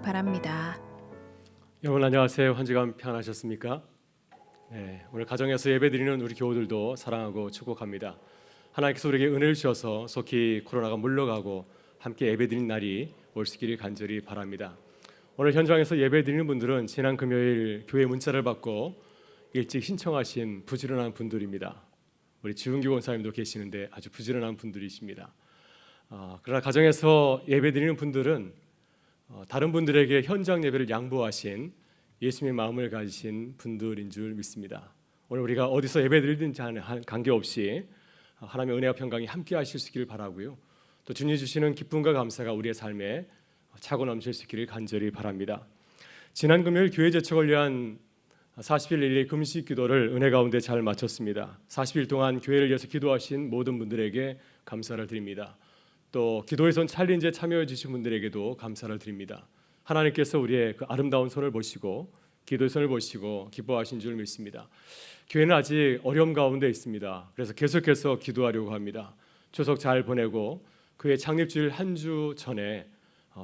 바랍니다. 여러분 안녕하세요. 한 주간 평안하셨습니까? 네, 오늘 가정에서 예배드리는 우리 교우들도 사랑하고 축복합니다. 하나님께서 우리에게 은혜를 주셔서 속히 코로나가 물러가고 함께 예배드리는 날이 올 수 있기를 간절히 바랍니다. 오늘 현장에서 예배드리는 분들은 지난 금요일 교회 문자를 받고 일찍 신청하신 부지런한 분들입니다. 우리 지훈기 권사님도 계시는데 아주 부지런한 분들이십니다. 그러나 가정에서 예배드리는 분들은 다른 분들에게 현장 예배를 양보하신 예수님의 마음을 가지신 분들인 줄 믿습니다. 오늘 우리가 어디서 예배드리든지 관계없이 하나님의 은혜와 평강이 함께 하실 수 있기를 바라고요. 또 주님이 주시는 기쁨과 감사가 우리의 삶에 차고 넘칠 수 있기를 간절히 바랍니다. 지난 금요일 교회 제척을 위한 40일 일일 금식 기도를 은혜 가운데 잘 마쳤습니다. 40일 동안 교회를 위해서 기도하신 모든 분들에게 감사를 드립니다. 또 기도의 손 챌린지에 참여해 주신 분들에게도 감사를 드립니다. 하나님께서 우리의 그 아름다운 손을 보시고 기도의 손을 보시고 기뻐하신 줄 믿습니다. 교회는 아직 어려움 가운데 있습니다. 그래서 계속해서 기도하려고 합니다. 추석 잘 보내고 그의 창립주일 한 주 전에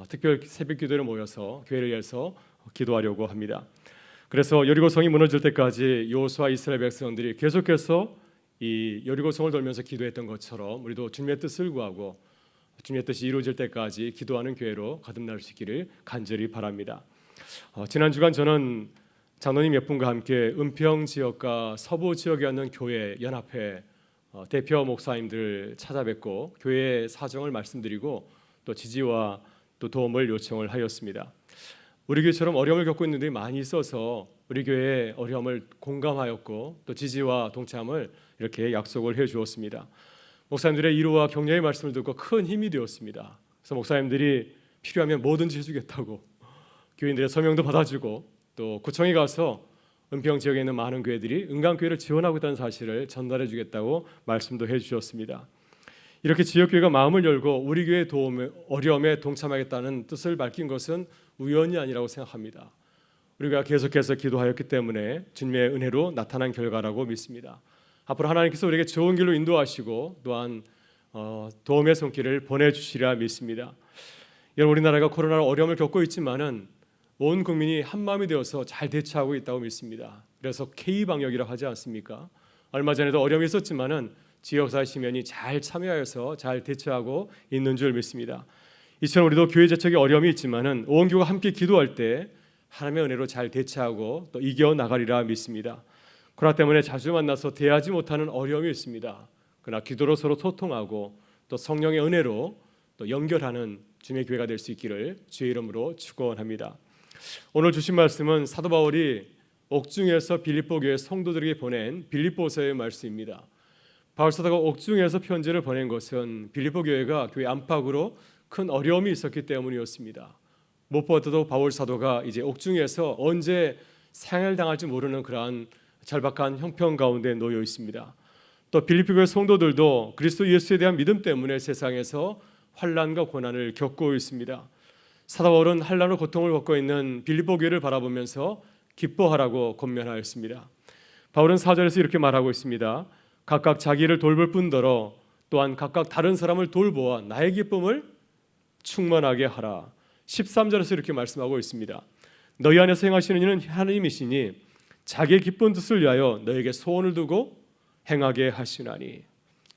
특별 새벽 기도를 모여서 교회를 위해서 기도하려고 합니다. 그래서 여리고성이 무너질 때까지 여호수아 이스라엘 백성들이 계속해서 이 여리고성을 돌면서 기도했던 것처럼 우리도 주님의 뜻을 구하고 주님의 뜻이 이루어질 때까지 기도하는 교회로 거듭날 수 있기를 간절히 바랍니다. 지난 주간 저는 장로님 몇 분과 함께 은평 지역과 서부 지역에 있는 교회 연합회 대표 목사님들 찾아뵙고 교회의 사정을 말씀드리고 또 지지와 또 도움을 요청을 하였습니다. 우리 교회처럼 어려움을 겪고 있는 분들이 많이 있어서 우리 교회의 어려움을 공감하였고 또 지지와 동참을 이렇게 약속을 해 주었습니다. 목사님들의 위로와 격려의 말씀을 듣고 큰 힘이 되었습니다. 그래서 목사님들이 필요하면 뭐든지 해주겠다고 교인들의 서명도 받아주고 또 구청에 가서 은평 지역에 있는 많은 교회들이 은강교회를 지원하고 있다는 사실을 전달해 주겠다고 말씀도 해주셨습니다. 이렇게 지역교회가 마음을 열고 우리 교회의 어려움에 동참하겠다는 뜻을 밝힌 것은 우연이 아니라고 생각합니다. 우리가 계속해서 기도하였기 때문에 주님의 은혜로 나타난 결과라고 믿습니다. 앞으로 하나님께서 우리에게 좋은 길로 인도하시고 또한 도움의 손길을 보내주시리라 믿습니다. 여러분 우리나라가 코로나로 어려움을 겪고 있지만은 온 국민이 한마음이 되어서 잘 대처하고 있다고 믿습니다. 그래서 K방역이라고 하지 않습니까? 얼마 전에도 어려움이 있었지만은 지역사회 시민이 잘 참여하여서 잘 대처하고 있는 줄 믿습니다. 이처럼 우리도 교회 제척에 어려움이 있지만은 온 교회가 함께 기도할 때 하나님의 은혜로 잘 대처하고 또 이겨나가리라 믿습니다. 코로나 때문에 자주 만나서 대하지 못하는 어려움이 있습니다. 그러나 기도로 서로 소통하고 또 성령의 은혜로 또 연결하는 주님의 교회가 될 수 있기를 주의 이름으로 축원합니다. 오늘 주신 말씀은 사도 바울이 옥중에서 빌립보 교회 성도들에게 보낸 빌립보서의 말씀입니다. 바울 사도가 옥중에서 편지를 보낸 것은 빌립보 교회가 교회 안팎으로 큰 어려움이 있었기 때문이었습니다. 무엇보다도 바울 사도가 이제 옥중에서 언제 상해를 당할지 모르는 그러한 절박한 형편 가운데 놓여 있습니다. 또 빌립보 교회 성도들도 그리스도 예수에 대한 믿음 때문에 세상에서 환난과 고난을 겪고 있습니다. 사도 바울은 환난과 고통을 겪고 있는 빌립보 교회를 바라보면서 기뻐하라고 권면하였습니다. 바울은 4절에서 이렇게 말하고 있습니다. 각각 자기를 돌볼 뿐더러 또한 각각 다른 사람을 돌보아 나의 기쁨을 충만하게 하라. 13절에서 이렇게 말씀하고 있습니다. 너희 안에서 행하시는 이는 하나님이시니 자기의 기쁜 뜻을 위하여 너에게 소원을 두고 행하게 하시나니.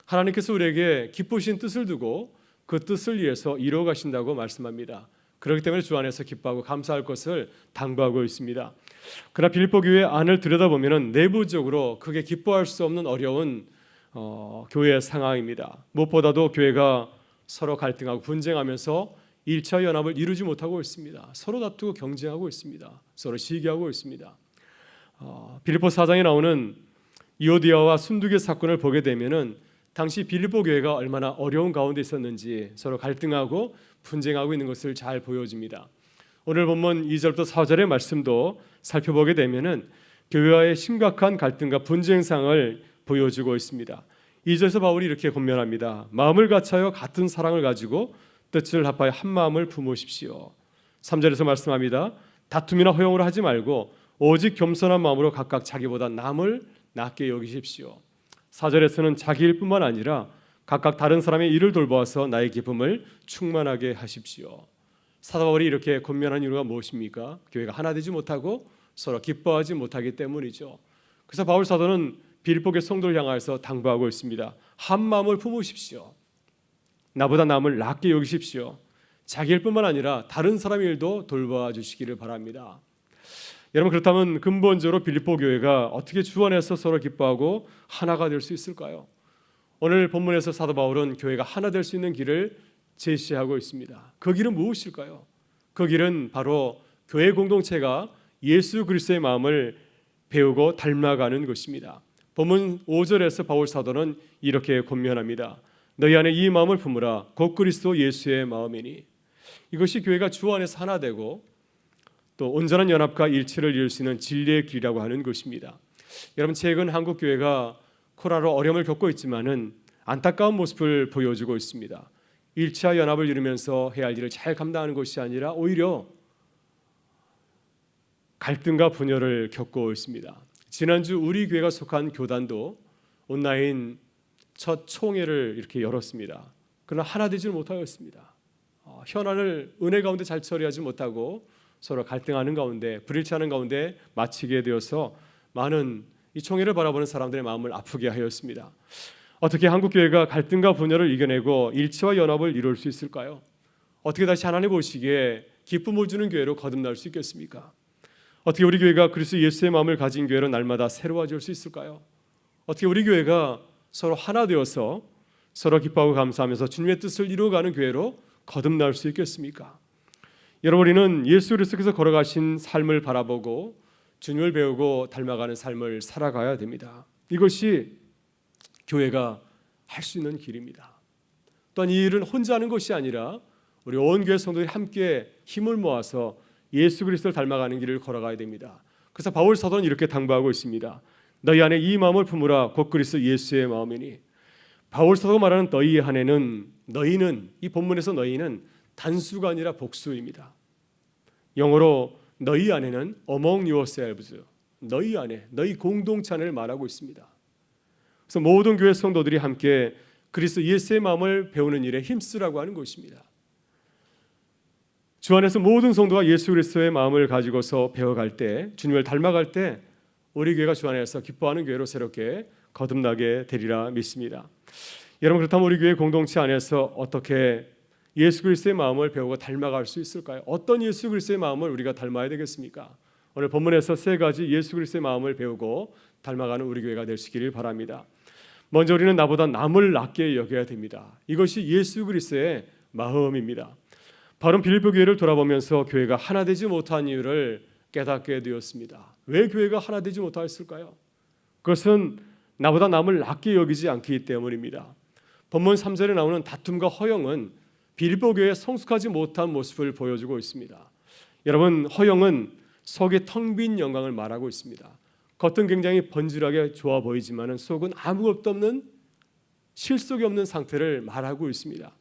하나님께서 우리에게 기쁘신 뜻을 두고 그 뜻을 위해서 이루어 가신다고 말씀합니다. 그렇기 때문에 주 안에서 기뻐하고 감사할 것을 당부하고 있습니다. 그러나 빌립보 교회 안을 들여다보면 내부적으로 크게 기뻐할 수 없는 어려운 교회의 상황입니다. 무엇보다도 교회가 서로 갈등하고 분쟁하면서 1차 연합을 이루지 못하고 있습니다. 서로 다투고 경쟁하고 있습니다. 서로 시기하고 있습니다. 빌립보 4장에 나오는 이오디아와 순두개 사건을 보게 되면은 당시 빌립보 교회가 얼마나 어려운 가운데 있었는지 서로 갈등하고 분쟁하고 있는 것을 잘 보여줍니다. 오늘 본문 2절부터 4절의 말씀도 살펴보게 되면은 교회와의 심각한 갈등과 분쟁상을 보여주고 있습니다. 2절에서 바울이 이렇게 권면합니다. 마음을 같이하여 같은 사랑을 가지고 뜻을 합하여 한 마음을 품으십시오. 3절에서 말씀합니다. 다툼이나 허용을 하지 말고 오직 겸손한 마음으로 각각 자기보다 남을 낮게 여기십시오. 4절에서는 자기 일뿐만 아니라 각각 다른 사람의 일을 돌보아서 나의 기쁨을 충만하게 하십시오. 사도 바울이 이렇게 권면한 이유가 무엇입니까? 교회가 하나 되지 못하고 서로 기뻐하지 못하기 때문이죠. 그래서 바울 사도는 빌립보의 성도를 향하여서 당부하고 있습니다. 한 마음을 품으십시오. 나보다 남을 낮게 여기십시오. 자기 일뿐만 아니라 다른 사람 일도 돌봐 주시기를 바랍니다. 여러분, 그렇다면 근본적으로 빌립보 교회가 어떻게 주 안에서 서로 기뻐하고 하나가 될 수 있을까요? 오늘 본문에서 사도 바울은 교회가 하나 될 수 있는 길을 제시하고 있습니다. 그 길은 무엇일까요? 그 길은 바로 교회 공동체가 예수 그리스도의 마음을 배우고 닮아가는 것입니다. 본문 5절에서 바울 사도는 이렇게 권면합니다. 너희 안에 이 마음을 품으라. 곧 그리스도 예수의 마음이니. 이것이 교회가 주 안에서 하나 되고 또 온전한 연합과 일치를 이룰 수 있는 진리의 길이라고 하는 것입니다. 여러분, 최근 한국 교회가 코로나로 어려움을 겪고 있지만은 안타까운 모습을 보여주고 있습니다. 일치와 연합을 이루면서 해야 할 일을 잘 감당하는 것이 아니라 오히려 갈등과 분열을 겪고 있습니다. 지난주 우리 교회가 속한 교단도 온라인 첫 총회를 이렇게 열었습니다. 그러나 하나 되지 못하였습니다. 현안을 은혜 가운데 잘 처리하지 못하고 서로 갈등하는 가운데 불일치하는 가운데 마치게 되어서 많은 이 총회를 바라보는 사람들의 마음을 아프게 하였습니다. 어떻게 한국교회가 갈등과 분열을 이겨내고 일치와 연합을 이룰 수 있을까요? 어떻게 다시 하나님 보시기에 기쁨을 주는 교회로 거듭날 수 있겠습니까? 어떻게 우리 교회가 그리스도 예수의 마음을 가진 교회로 날마다 새로워질 수 있을까요? 어떻게 우리 교회가 서로 하나 되어서 서로 기뻐하고 감사하면서 주님의 뜻을 이루어가는 교회로 거듭날 수 있겠습니까? 여러분, 우리는 예수 그리스도께서 걸어가신 삶을 바라보고 주님을 배우고 닮아가는 삶을 살아가야 됩니다. 이것이 교회가 할 수 있는 길입니다. 또한 이 일은 혼자 하는 것이 아니라 우리 온 교회 성도들이 함께 힘을 모아서 예수 그리스도를 닮아가는 길을 걸어가야 됩니다. 그래서 바울 사도는 이렇게 당부하고 있습니다. 너희 안에 이 마음을 품으라. 곧 그리스도 예수의 마음이니. 바울 사도가 말하는 너희 안에는, 너희는, 이 본문에서 너희는 단수가 아니라 복수입니다. 영어로 너희 안에는 among yourselves, 너희 안에, 너희 공동체 안을 말하고 있습니다. 그래서 모든 교회 성도들이 함께 그리스도 예수의 마음을 배우는 일에 힘쓰라고 하는 것입니다. 주 안에서 모든 성도가 예수 그리스도의 마음을 가지고서 배워갈 때, 주님을 닮아갈 때 우리 교회가 주 안에서 기뻐하는 교회로 새롭게 거듭나게 되리라 믿습니다. 여러분, 그렇다면 우리 교회 공동체 안에서 어떻게 예수 그리스도의 마음을 배우고 닮아갈 수 있을까요? 어떤 예수 그리스도의 마음을 우리가 닮아야 되겠습니까? 오늘 본문에서 세 가지 예수 그리스도의 마음을 배우고 닮아가는 우리 교회가 될 수 있기를 바랍니다. 먼저 우리는 나보다 남을 낮게 여겨야 됩니다. 이것이 예수 그리스도의 마음입니다. 바로 빌립보 교회를 돌아보면서 교회가 하나 되지 못한 이유를 깨닫게 되었습니다. 왜 교회가 하나 되지 못했을까요? 그것은 나보다 남을 낮게 여기지 않기 때문입니다. 본문 3절에 나오는 다툼과 허영은 빌립보 교회의 성숙하지 못한 모습을 보여주고 있습니다. 여러분, 허영은 속에 텅 빈 영광을 말하고 있습니다. 겉은 굉장히 번질하게 좋아 보이지만 속은 아무것도 없는, 실속이 없는 상태를 말하고 있습니다.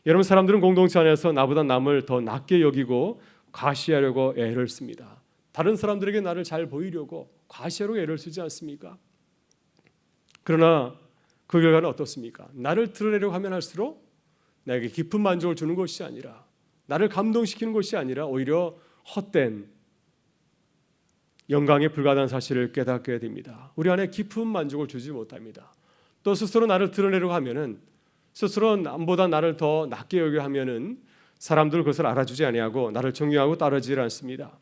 여러분, 사람들은 공동체 안에서 나보다 남을 더 낮게 여기고 과시하려고 애를 씁니다. 다른 사람들에게 나를 잘 보이려고 과시하려고 애를 쓰지 않습니까? 그러나 그 결과는 어떻습니까? 나를 드러내려고 하면 할수록 나에게 깊은 만족을 주는 것이 아니라, 나를 감동시키는 것이 아니라 오히려 헛된 영광에 불과하다는 사실을 깨닫게 됩니다. 우리 안에 깊은 만족을 주지 못합니다. 또 스스로 나를 드러내려고 하면은, 스스로 남보다 나를 더 낮게 여기려 하면은 사람들은 그것을 알아주지 아니하고 나를 존경하고 따르지 않습니다.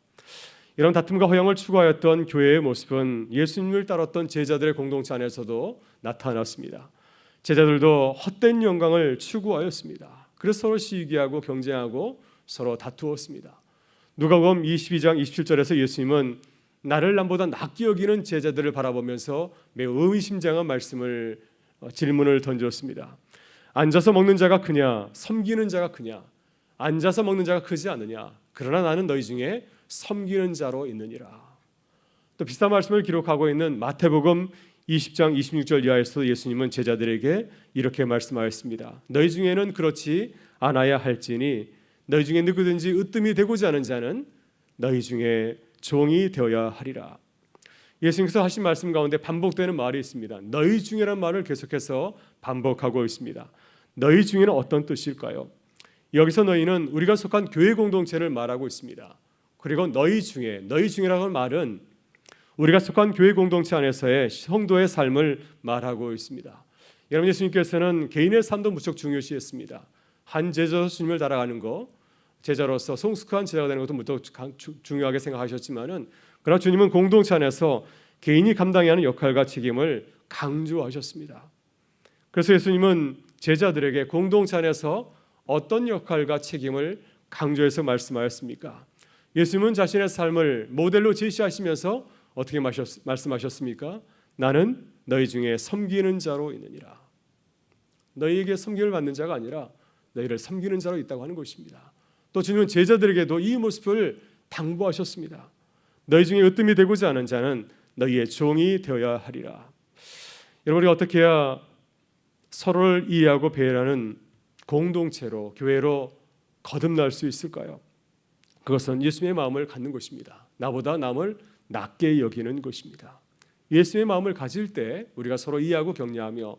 이런 다툼과 허영을 추구하였던 교회의 모습은 예수님을 따랐던 제자들의 공동체 안에서도 나타났습니다. 제자들도 헛된 영광을 추구하였습니다. 그래서 서로 시기하고 경쟁하고 서로 다투었습니다. 누가복음 22장 27절에서 예수님은 나를 남보다 낮게 여기는 제자들을 바라보면서 매우 의미심장한 말씀을, 질문을 던졌습니다. 앉아서 먹는 자가 크냐, 섬기는 자가 크냐? 앉아서 먹는 자가 크지 않느냐? 그러나 나는 너희 중에 섬기는 자로 있느니라. 또 비슷한 말씀을 기록하고 있는 마태복음 20장 26절 이하에서 예수님은 제자들에게 이렇게 말씀하였습니다. 너희 중에는 그렇지 않아야 할지니 너희 중에 누구든지 으뜸이 되고자 하는 자는 너희 중에 종이 되어야 하리라. 예수님께서 하신 말씀 가운데 반복되는 말이 있습니다. 너희 중에라는 말을 계속해서 반복하고 있습니다. 너희 중에는 어떤 뜻일까요? 여기서 너희는 우리가 속한 교회 공동체를 말하고 있습니다. 그리고 너희 중에라고 하는 말은 우리가 속한 교회 공동체 안에서의 성도의 삶을 말하고 있습니다. 여러분, 예수님께서는 개인의 삶도 무척 중요시했습니다. 한 제자로서 주님을 따라가는 거, 제자로서 성숙한 제자가 되는 것도 무척 중요하게 생각하셨지만은, 그러나 주님은 공동체 안에서 개인이 감당해야 하는 역할과 책임을 강조하셨습니다. 그래서 예수님은 제자들에게 공동체 안에서 어떤 역할과 책임을 강조해서 말씀하였습니까? 예수님은 자신의 삶을 모델로 제시하시면서 어떻게 말씀하셨습니까? 나는 너희 중에 섬기는 자로 있느니라. 너희에게 섬김을 받는 자가 아니라 너희를 섬기는 자로 있다고 하는 것입니다. 또 주님은 제자들에게도 이 모습을 당부하셨습니다. 너희 중에 으뜸이 되고자 하는 자는 너희의 종이 되어야 하리라. 여러분, 우리가 어떻게 해야 서로를 이해하고 배려하는 공동체로, 교회로 거듭날 수 있을까요? 그것은 예수님의 마음을 갖는 것입니다. 나보다 남을 낮게 여기는 것입니다. 예수님의 마음을 가질 때 우리가 서로 이해하고 격려하며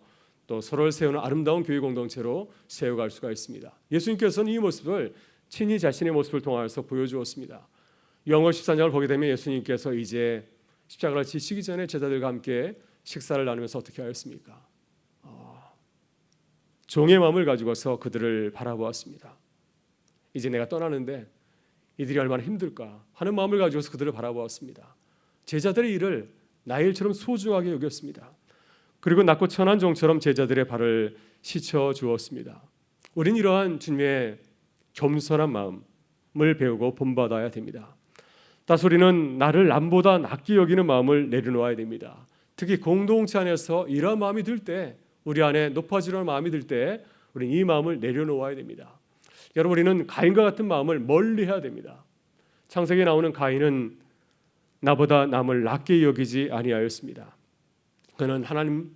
또 서로를 세우는 아름다운 교회 공동체로 세워갈 수가 있습니다. 예수님께서는 이 모습을 친히 자신의 모습을 통해서 보여주었습니다. 요한복음 14장을 보게 되면 예수님께서 이제 십자가를 지시기 전에 제자들과 함께 식사를 나누면서 어떻게 하였습니까? 종의 마음을 가지고서 그들을 바라보았습니다. 이제 내가 떠나는데 이들이 얼마나 힘들까 하는 마음을 가지고서 그들을 바라보았습니다. 제자들의 일을 나의 일처럼 소중하게 여겼습니다. 그리고 낮고 천한 종처럼 제자들의 발을 씻어 주었습니다. 우린 이러한 주님의 겸손한 마음을 배우고 본받아야 됩니다. 따라서 우리는 나를 남보다 낮게 여기는 마음을 내려놓아야 됩니다. 특히 공동체 안에서 이러한 마음이 들 때, 우리 안에 높아지려는 마음이 들 때 우리는 이 마음을 내려놓아야 됩니다. 여러분, 우리는 가인과 같은 마음을 멀리해야 됩니다. 창세기에 나오는 가인은 나보다 남을 낮게 여기지 아니하였습니다. 그는 하나님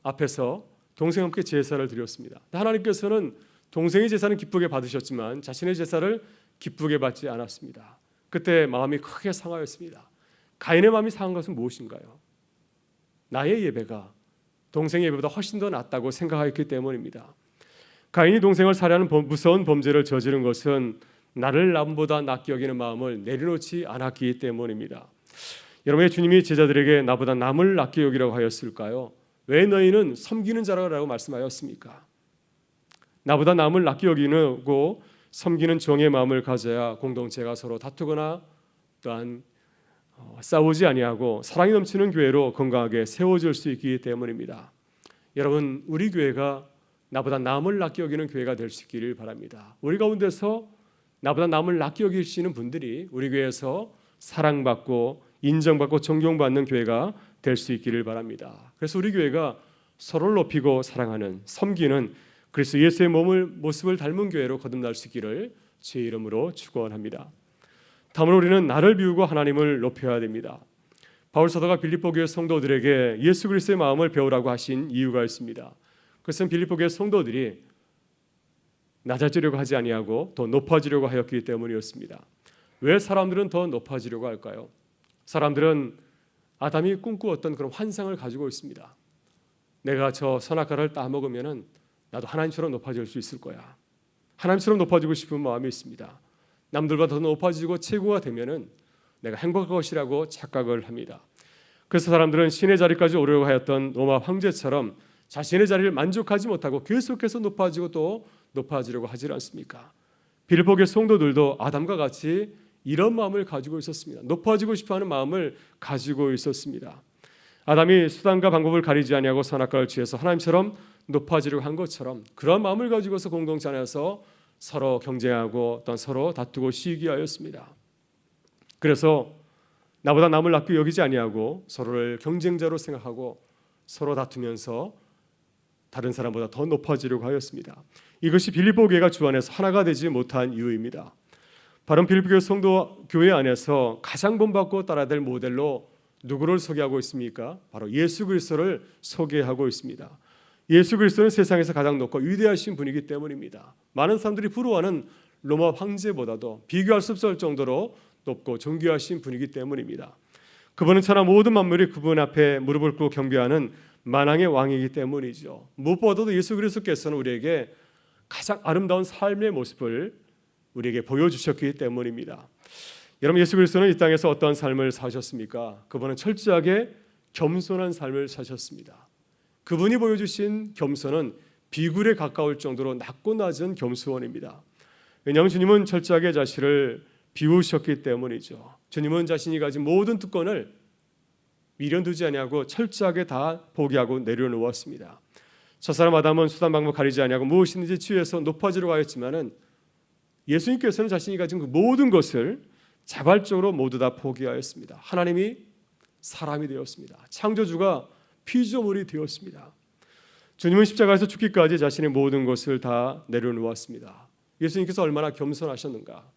앞에서 동생과 함께 제사를 드렸습니다. 하나님께서는 동생의 제사는 기쁘게 받으셨지만 자신의 제사를 기쁘게 받지 않았습니다. 그때 마음이 크게 상하였습니다. 가인의 마음이 상한 것은 무엇인가요? 나의 예배가 동생의 예배보다 훨씬 더 낫다고 생각하였기 때문입니다. 가인이 동생을 살해하는 무서운 범죄를 저지른 것은 나를 남보다 낮게 여기는 마음을 내려놓지 않았기 때문입니다. 여러분의 주님이 제자들에게 나보다 남을 낮게 여기라고 하였을까요? 왜 너희는 섬기는 자라고 말씀하였습니까? 나보다 남을 낮게 여기고 섬기는 종의 마음을 가져야 공동체가 서로 다투거나 또한 싸우지 아니하고 사랑이 넘치는 교회로 건강하게 세워질 수 있기 때문입니다. 여러분, 우리 교회가 나보다 남을 낮게 여기는 교회가 될 수 있기를 바랍니다. 우리 가운데서 나보다 남을 낮게 여기시는 분들이 우리 교회에서 사랑받고 인정받고 존경받는 교회가 될 수 있기를 바랍니다. 그래서 우리 교회가 서로를 높이고 사랑하는, 섬기는 그리스도 예수의 모습을 닮은 교회로 거듭날 수 있기를 주의 이름으로 축원합니다. 다음으로 우리는 나를 비우고 하나님을 높여야 됩니다. 바울 사도가 빌립보 교회 성도들에게 예수 그리스도의 마음을 배우라고 하신 이유가 있습니다. 그것은 빌립보 교회 성도들이 낮아지려고 하지 아니하고 더 높아지려고 하였기 때문이었습니다. 왜 사람들은 더 높아지려고 할까요? 사람들은 아담이 꿈꾸었던 그런 환상을 가지고 있습니다. 내가 저 선악과를 따먹으면은 나도 하나님처럼 높아질 수 있을 거야. 하나님처럼 높아지고 싶은 마음이 있습니다. 남들보다 더 높아지고 최고가 되면은 내가 행복할 것이라고 착각을 합니다. 그래서 사람들은 신의 자리까지 오르려고 하였던 로마 황제처럼 자신의 자리를 만족하지 못하고 계속해서 높아지고 또 높아지려고 하지 않습니까? 빌립보 교회 성도들도 아담과 같이 이런 마음을 가지고 있었습니다. 높아지고 싶어하는 마음을 가지고 있었습니다. 아담이 수단과 방법을 가리지 아니하고 선악과를 취해서 하나님처럼 높아지려고 한 것처럼 그런 마음을 가지고서 공동체 안에서 서로 경쟁하고 또 서로 다투고 시기하였습니다. 그래서 나보다 남을 낮게 여기지 아니하고 서로를 경쟁자로 생각하고 서로 다투면서 다른 사람보다 더 높아지려고 하였습니다. 이것이 빌립보 교회가 주안에서 하나가 되지 못한 이유입니다. 바로 빌립보 교회 성도 교회 안에서 가장 본받고 따라야 될 모델로 누구를 소개하고 있습니까? 바로 예수 그리스도를 소개하고 있습니다. 예수 그리스도는 세상에서 가장 높고 위대하신 분이기 때문입니다. 많은 사람들이 부러워하는 로마 황제보다도 비교할 수 없을 정도로 높고 존귀하신 분이기 때문입니다. 그분은 천하 모든 만물이 그분 앞에 무릎을 꿇고 경배하는 만왕의 왕이기 때문이죠. 무엇보다도 예수 그리스도께서는 우리에게 가장 아름다운 삶의 모습을 우리에게 보여주셨기 때문입니다. 여러분, 예수 그리스도는 이 땅에서 어떤 삶을 사셨습니까? 그분은 철저하게 겸손한 삶을 사셨습니다. 그분이 보여주신 겸손은 비굴에 가까울 정도로 낮고 낮은 겸손입니다. 왜냐하면 주님은 철저하게 자신을 비우셨기 때문이죠. 주님은 자신이 가진 모든 특권을 미련두지 아니하고 철저하게 다 포기하고 내려놓았습니다. 첫사람 아담은 수단 방법 가리지 아니하고 무엇이든지 취해서 높아지려고 하였지만은 예수님께서는 자신이 가진 그 모든 것을 자발적으로 모두 다 포기하였습니다. 하나님이 사람이 되었습니다. 창조주가 피조물이 되었습니다. 주님은 십자가에서 죽기까지 자신의 모든 것을 다 내려놓았습니다. 예수님께서 얼마나 겸손하셨는가,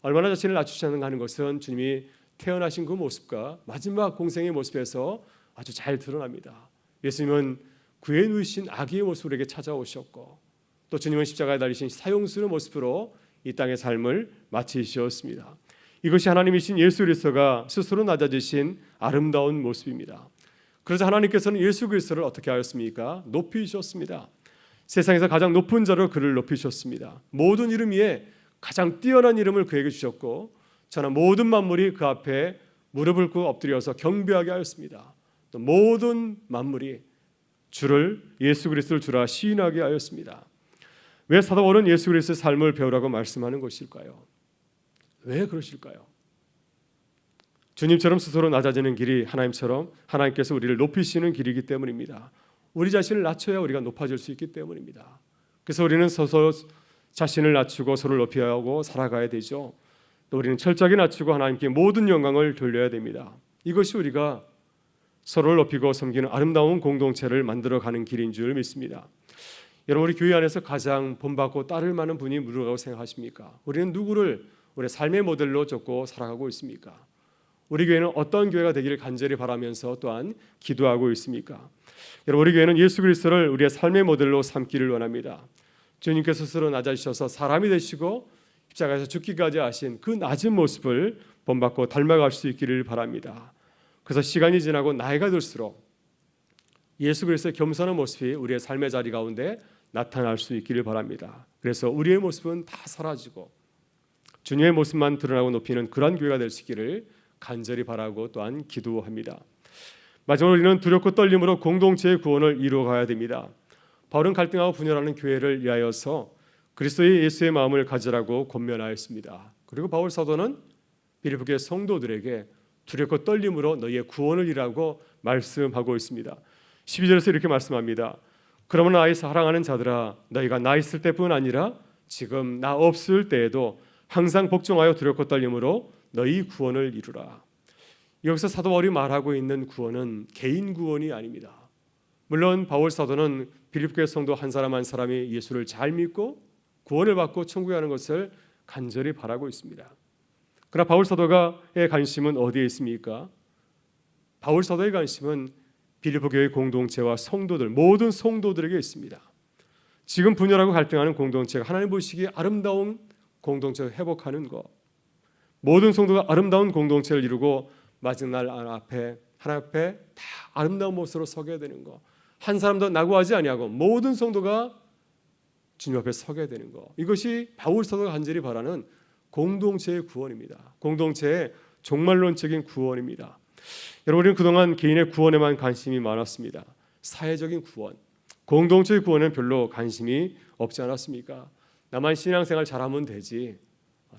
얼마나 자신을 낮추셨는가 하는 것은 주님이 태어나신 그 모습과 마지막 공생의 모습에서 아주 잘 드러납니다. 예수님은 그의 누이신 아기의 모습으로 우리에게 찾아오셨고, 또 주님은 십자가에 달리신 사형수의 모습으로 이 땅의 삶을 마치셨습니다. 이것이 하나님이신 예수 그리스도가 스스로 낮아지신 아름다운 모습입니다. 그래서 하나님께서는 예수 그리스도를 어떻게 하였습니까? 높이셨습니다. 세상에서 가장 높은 자로 그를 높이셨습니다. 모든 이름 위에 가장 뛰어난 이름을 그에게 주셨고, 저는 모든 만물이 그 앞에 무릎을 꿇고 엎드려서 경배하게 하였습니다. 또 모든 만물이 주를, 예수 그리스도를 주라 시인하게 하였습니다. 왜 사도 바울은 예수 그리스도의 삶을 배우라고 말씀하는 것일까요? 왜 그러실까요? 주님처럼 스스로 낮아지는 길이 하나님처럼 하나님께서 우리를 높이시는 길이기 때문입니다. 우리 자신을 낮춰야 우리가 높아질 수 있기 때문입니다. 그래서 우리는 서로 자신을 낮추고 서로를 높여야 하고 살아가야 되죠. 또 우리는 철저하게 낮추고 하나님께 모든 영광을 돌려야 됩니다. 이것이 우리가 서로를 높이고 섬기는 아름다운 공동체를 만들어가는 길인 줄 믿습니다. 여러분, 우리 교회 안에서 가장 본받고 따를 만한 분이 누구라고 생각하십니까? 우리는 누구를 우리의 삶의 모델로 쫓고 살아가고 있습니까? 우리 교회는 어떤 교회가 되기를 간절히 바라면서 또한 기도하고 있습니까? 여러분, 우리 교회는 예수 그리스도를 우리의 삶의 모델로 삼기를 원합니다. 주님께서 스스로 낮아지셔서 사람이 되시고 십자가에서 죽기까지 하신 그 낮은 모습을 본받고 닮아갈 수 있기를 바랍니다. 그래서 시간이 지나고 나이가 들수록 예수 그리스도의 겸손한 모습이 우리의 삶의 자리 가운데 나타날 수 있기를 바랍니다. 그래서 우리의 모습은 다 사라지고 주님의 모습만 드러나고 높이는 그런 교회가 될 수 있기를 간절히 바라고 또한 기도합니다. 마지막으로 우리는 두렵고 떨림으로 공동체의 구원을 이루어가야 됩니다. 바울은 갈등하고 분열하는 교회를 위하여서 그리스도의 예수의 마음을 가지라고 권면하였습니다. 그리고 바울 사도는 빌립보 교회 성도들에게 두렵고 떨림으로 너희의 구원을 이루라고 말씀하고 있습니다. 12절에서 이렇게 말씀합니다. 그러면 나의 사랑하는 자들아, 너희가 나 있을 때뿐 아니라 지금 나 없을 때에도 항상 복종하여 두렵고 떨림으로 너희 구원을 이루라. 여기서 사도 바울이 말하고 있는 구원은 개인 구원이 아닙니다. 물론 바울 사도는 빌립보 교회 성도 한 사람 한 사람이 예수를 잘 믿고 구원을 받고 천국에 가는 것을 간절히 바라고 있습니다. 그러나 바울 사도의 관심은 어디에 있습니까? 바울 사도의 관심은 빌립보 교회 공동체와 성도들, 모든 성도들에게 있습니다. 지금 분열하고 갈등하는 공동체가 하나님 보시기에 아름다운 공동체를 회복하는 것, 모든 성도가 아름다운 공동체를 이루고 마지막 날 앞에 하나님 앞에 다 아름다운 모습으로 서게 되는 것, 한 사람도 낙오하지 아니하고 모든 성도가 주님 앞에 서게 되는 것, 이것이 바울 사도가 간절히 바라는 공동체의 구원입니다. 공동체의 종말론적인 구원입니다. 여러분, 우리는 그동안 개인의 구원에만 관심이 많았습니다. 사회적인 구원, 공동체의 구원에는 별로 관심이 없지 않았습니까? 나만 신앙생활 잘하면 되지,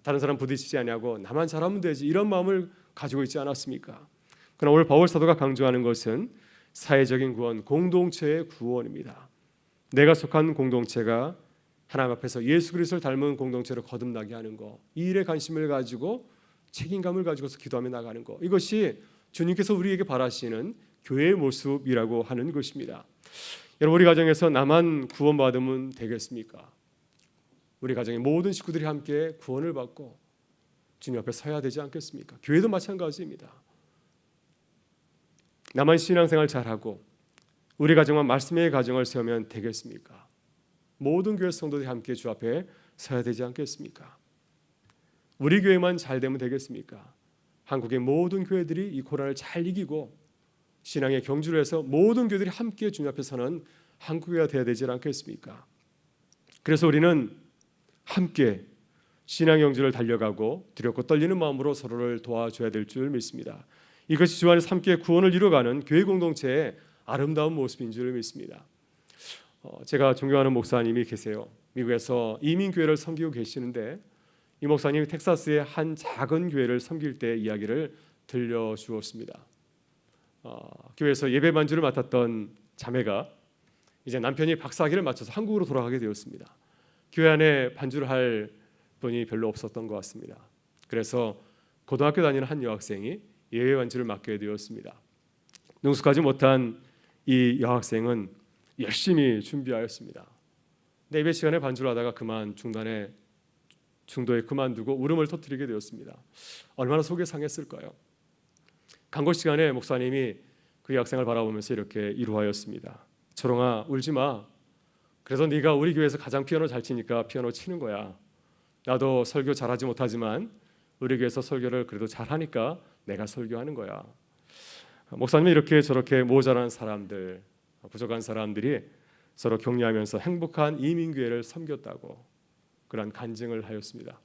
다른 사람 부딪히지 아니하고 나만 잘하면 되지, 이런 마음을 가지고 있지 않았습니까? 그러나 오늘 바울 사도가 강조하는 것은 사회적인 구원, 공동체의 구원입니다. 내가 속한 공동체가 하나님 앞에서 예수 그리스도를 닮은 공동체로 거듭나게 하는 것, 이 일에 관심을 가지고 책임감을 가지고서 기도하며 나가는 것, 이것이 주님께서 우리에게 바라시는 교회의 모습이라고 하는 것입니다. 여러분, 우리 가정에서 나만 구원받으면 되겠습니까? 우리 가정의 모든 식구들이 함께 구원을 받고 주님 앞에 서야 되지 않겠습니까? 교회도 마찬가지입니다. 나만 신앙생활 잘하고 우리 가정만 말씀의 가정을 세우면 되겠습니까? 모든 교회 성도들이 함께 주 앞에 서야 되지 않겠습니까? 우리 교회만 잘 되면 되겠습니까? 한국의 모든 교회들이 이 코로나를 잘 이기고 신앙의 경주를 해서 모든 교회들이 함께 주님 앞에 서는 한국교회가 되어야 되지 않겠습니까? 그래서 우리는 함께 신앙의 경주를 달려가고 두렵고 떨리는 마음으로 서로를 도와줘야 될 줄 믿습니다. 이것이 주 안에서 함께 구원을 이루어가는 교회 공동체의 아름다운 모습인 줄 믿습니다. 제가 존경하는 목사님이 계세요. 미국에서 이민교회를 섬기고 계시는데 이 목사님이 텍사스의 한 작은 교회를 섬길 때 이야기를 들려주었습니다. 교회에서 예배 반주를 맡았던 자매가 이제 남편이 박사학위를 마쳐서 한국으로 돌아가게 되었습니다. 교회 안에 반주를 할 분이 별로 없었던 것 같습니다. 그래서 고등학교 다니는 한 여학생이 예배 반주를 맡게 되었습니다. 능숙하지 못한 이 여학생은 열심히 준비하였습니다. 근데 예배 시간에 반주를 하다가 중도에 그만두고 울음을 터뜨리게 되었습니다. 얼마나 속이 상했을까요? 강고 시간에 목사님이 그 여학생을 바라보면서 이렇게 위로하였습니다. 초롱아, 울지 마. 그래서 네가 우리 교회에서 가장 피아노 잘 치니까 피아노 치는 거야. 나도 설교 잘하지 못하지만 우리 교회에서 설교를 그래도 잘하니까 내가 설교하는 거야. 목사님이 이렇게 저렇게 모자란 사람들, 부족한 사람들이 서로 격려하면서 행복한 이민교회를 섬겼다고 그런 간증을 하였습니다.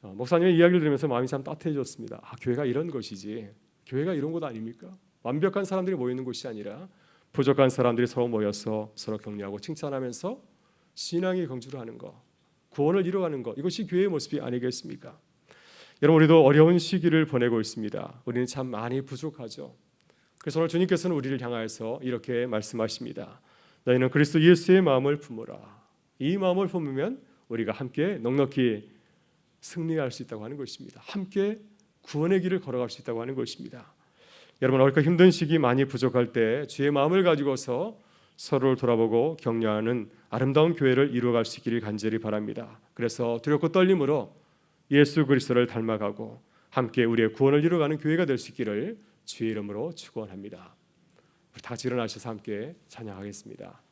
목사님의 이야기를 들으면서 마음이 참 따뜻해졌습니다. 교회가 이런 것이지. 교회가 이런 곳 아닙니까? 완벽한 사람들이 모이는 곳이 아니라 부족한 사람들이 서로 모여서 서로 격려하고 칭찬하면서 신앙의 경주를 하는 것, 구원을 이루어가는 것, 이것이 교회의 모습이 아니겠습니까? 여러분, 우리도 어려운 시기를 보내고 있습니다. 우리는 참 많이 부족하죠. 그래서 오늘 주님께서는 우리를 향하여서 이렇게 말씀하십니다. 너희는 그리스도 예수의 마음을 품으라. 이 마음을 품으면 우리가 함께 넉넉히 승리할 수 있다고 하는 것입니다. 함께 구원의 길을 걸어갈 수 있다고 하는 것입니다. 여러분, 어렵고 힘든 시기 많이 부족할 때 주의 마음을 가지고서 서로를 돌아보고 격려하는 아름다운 교회를 이루어갈 수 있기를 간절히 바랍니다. 그래서 두렵고 떨림으로 예수 그리스도를 닮아가고 함께 우리의 구원을 이루어가는 교회가 될 수 있기를 주의 이름으로 축원합니다. 우리 다 같이 일어나셔서 함께 찬양하겠습니다.